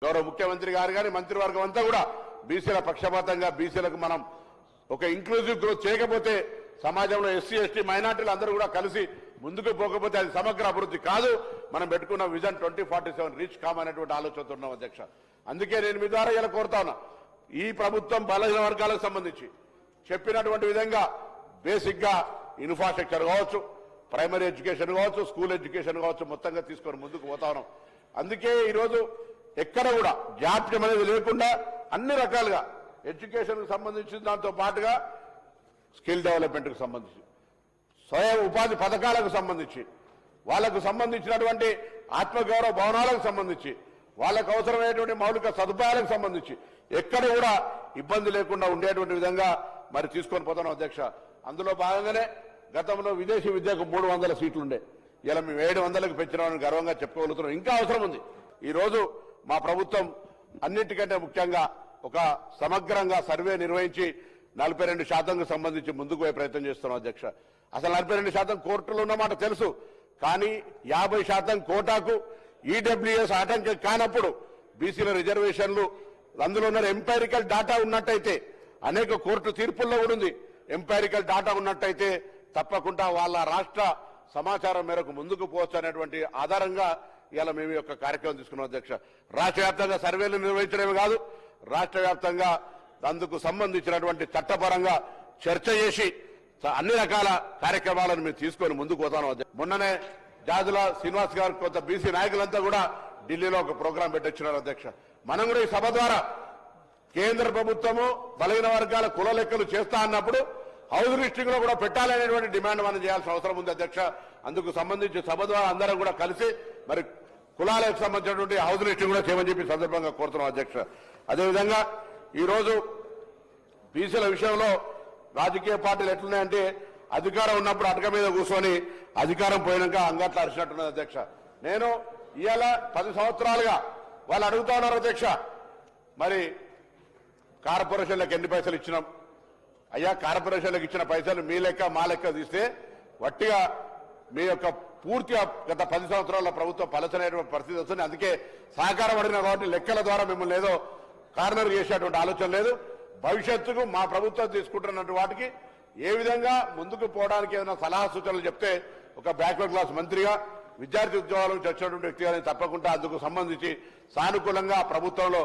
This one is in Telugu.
గౌరవ ముఖ్యమంత్రి గారు కానీ మంత్రివర్గం అంతా కూడా బీసీల పక్షపాతంగా బీసీలకు మనం ఒక ఇంక్లూజివ్ గ్రోత్ చేయకపోతే సమాజంలో ఎస్సీ ఎస్టీ మైనార్టీలు అందరూ కూడా కలిసి ముందుకు పోకపోతే అది సమగ్ర అభివృద్ధి కాదు. మనం పెట్టుకున్న విజన్ 2047 రీచ్ కామనేటువంటి ఆలోచనతో ఉన్నాం అధ్యక్ష. అందుకే నేను మీ ద్వారా ఇలా కోరుతా ఉన్నా, ఈ ప్రభుత్వం బలహీన వర్గాలకు సంబంధించి చెప్పినటువంటి విధంగా బేసిక్ గా ఇన్ఫ్రాస్ట్రక్చర్ కావచ్చు, ప్రైమరీ ఎడ్యుకేషన్ కావచ్చు, స్కూల్ ఎడ్యుకేషన్ కావచ్చు, మొత్తంగా తీసుకొని ముందుకు పోతా ఉన్నాం. అందుకే ఈరోజు ఎక్కడ కూడా జాప్యం అనేది లేకుండా అన్ని రకాలుగా ఎడ్యుకేషన్ కు సంబంధించిన దాంతో పాటుగా స్కిల్ డెవలప్మెంట్ కు సంబంధించి, స్వయం ఉపాధి పథకాలకు సంబంధించి, వాళ్లకు సంబంధించినటువంటి ఆత్మగౌరవ భవనాలకు సంబంధించి, వాళ్లకు అవసరమైనటువంటి మౌలిక సదుపాయాలకు సంబంధించి ఎక్కడ కూడా ఇబ్బంది లేకుండా ఉండేటువంటి విధంగా మరి తీసుకొని పోతాను అధ్యక్ష. అందులో భాగంగానే గతంలో విదేశీ విద్యకు 300 సీట్లుండే, ఇలా మేము 700కు పెంచినామని గర్వంగా చెప్పుకోగలుగుతున్నాం. ఇంకా అవసరం ఉంది. ఈ రోజు మా ప్రభుత్వం అన్నిటికంటే ముఖ్యంగా ఒక సమగ్రంగా సర్వే నిర్వహించి 42% సంబంధించి ముందుకు పోయే ప్రయత్నం చేస్తున్నాం అధ్యక్ష. అసలు 42% కోర్టులో ఉన్నమాట తెలుసు, కానీ 50% కోటాకు ఈడబ్ల్యూఎస్ ఆటంకం కానప్పుడు బీసీల రిజర్వేషన్లు అందులో ఉన్న ఎంపైరికల్ డాటా ఉన్నట్టయితే, అనేక కోర్టు తీర్పుల్లో కూడా ఉంది, ఎంపైరికల్ డాటా ఉన్నట్టయితే తప్పకుండా వాళ్ళ రాష్ట్ర సమాచారం మేరకు ముందుకు పోవచ్చు అనేటువంటి ఆధారంగా ఇవాళ మేము ఈ యొక్క కార్యక్రమం తీసుకున్నాం అధ్యక్ష. రాష్ట్ర వ్యాప్తంగా సర్వేలు నిర్వహించడమే కాదు, రాష్ట్ర వ్యాప్తంగా అందుకు సంబంధించినటువంటి చట్టపరంగా చర్చ చేసి అన్ని రకాల కార్యక్రమాలను మేము తీసుకొని ముందుకు పోతాను. మొన్ననే జాజుల శ్రీనివాస్ గారు కొంత బీసీ నాయకులంతా కూడా ఢిల్లీలో ఒక ప్రోగ్రాం పెట్టొచ్చినారు అధ్యక్ష. మనం కూడా ఈ సభ ద్వారా కేంద్ర ప్రభుత్వము బలహీన వర్గాల కుల లెక్కలు చేస్తా అన్నప్పుడు హౌస్ లిస్టింగ్ లో కూడా పెట్టాలనేటువంటి డిమాండ్ మనం చేయాల్సిన అవసరం ఉంది అధ్యక్ష. అందుకు సంబంధించి సభ ద్వారా అందరం కూడా కలిసి మరి కులాలకు సంబంధించినటువంటి హౌస్ లిస్టింగ్ కూడా చేయమని చెప్పి సందర్భంగా కోరుతున్నాం అధ్యక్ష. అదేవిధంగా ఈరోజు బీసీల విషయంలో రాజకీయ పార్టీలు ఎట్లున్నాయంటే అధికారం ఉన్నప్పుడు అటక మీద కూర్చొని అధికారం పోయినాక అంగట్లు అరిచినట్టున్నది అధ్యక్ష. నేను ఇవాళ 10 సంవత్సరాలుగా వాళ్ళు అడుగుతా ఉన్నారు అధ్యక్ష, మరి కార్పొరేషన్లకు ఎన్ని పైసలు ఇచ్చినాం అయ్యా, కార్పొరేషన్లకు ఇచ్చిన పైసలు మీ లెక్క మా లెక్క తీస్తే వట్టిగా మీ యొక్క పూర్తిగా గత 10 సంవత్సరాల ప్రభుత్వం పలచనైన పరిస్థితి వస్తుంది. అందుకే సహకారం అడిగిన కాబట్టి లెక్కల ద్వారా మిమ్మల్ని ఏదో కార్నర్ చేసేటువంటి ఆలోచన లేదు. భవిష్యత్తుకు మా ప్రభుత్వం తీసుకుంటున్నటువంటి వాటికి ఏ విధంగా ముందుకు పోవడానికి ఏదైనా సలహా సూచనలు చెప్తే ఒక బ్యాక్వర్డ్ క్లాస్ మంత్రిగా విద్యార్థి ఉద్యోగాలకు వచ్చినటువంటి వ్యక్తిగా తప్పకుండా అందుకు సంబంధించి సానుకూలంగా ప్రభుత్వంలో